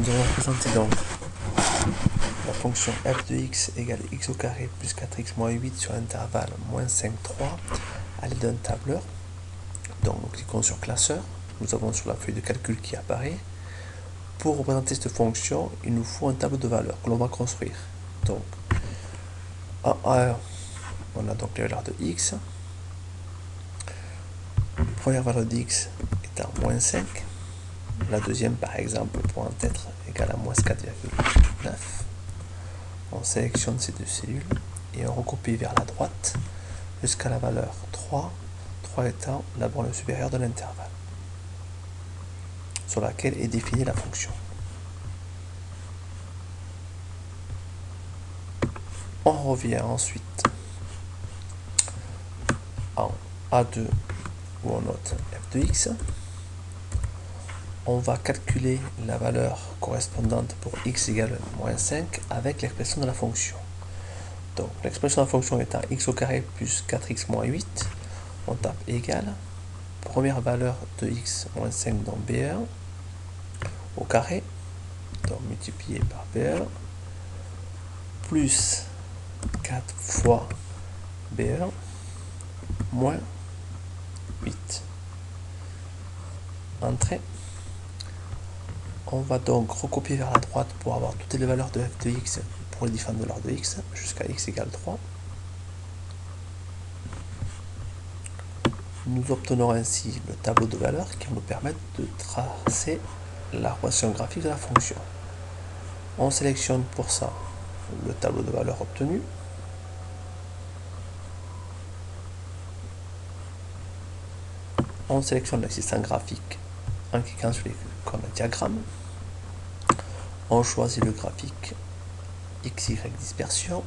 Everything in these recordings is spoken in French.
Nous allons représenter donc la fonction f de x égale x au carré plus 4x moins 8 sur l'intervalle moins 5, 3 à l'aide d'un tableur. Donc nous cliquons sur classeur, nous avons sur la feuille de calcul qui apparaît. Pour représenter cette fonction, il nous faut un tableau de valeurs que l'on va construire. Donc en A1, on a donc les valeurs de x. La première valeur de x est à moins 5. La deuxième, par exemple, pourrait être égale à moins 4,9. On sélectionne ces deux cellules et on recopie vers la droite jusqu'à la valeur 3, 3 étant la borne supérieure de l'intervalle, sur laquelle est définie la fonction. On revient ensuite en A2 où on note f de x. On va calculer la valeur correspondante pour x égale moins 5 avec l'expression de la fonction. Donc l'expression de la fonction étant x au carré plus 4x moins 8, on tape égal, première valeur de x moins 5 dans B1 au carré, donc multiplié par B1, plus 4 fois B1 moins 8. Entrée. On va donc recopier vers la droite pour avoir toutes les valeurs de f de x pour les différentes valeurs de x jusqu'à x égale 3. Nous obtenons ainsi le tableau de valeurs qui va nous permettre de tracer la relation graphique de la fonction. On sélectionne pour ça le tableau de valeurs obtenu. On sélectionne l'assistant graphique en cliquant sur l'icône diagramme. On choisit le graphique XY dispersion,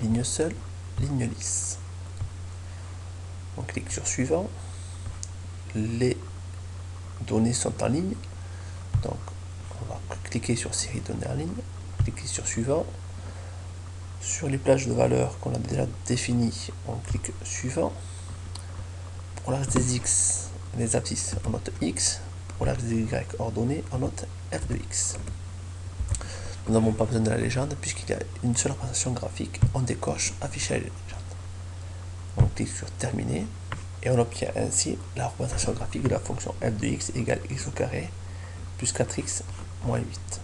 ligne seule, ligne lisse. On clique sur suivant. Les données sont en ligne. Donc on va cliquer sur série données en ligne, cliquer sur suivant. Sur les plages de valeurs qu'on a déjà définies, on clique suivant. Pour l'axe des x, les abscisses, on note x. Pour l'axe des y ordonnées, on note f de x. Nous n'avons pas besoin de la légende puisqu'il y a une seule représentation graphique. On décoche afficher la légende. On clique sur terminer et on obtient ainsi la représentation graphique de la fonction f de x égale x au carré plus 4x moins 8.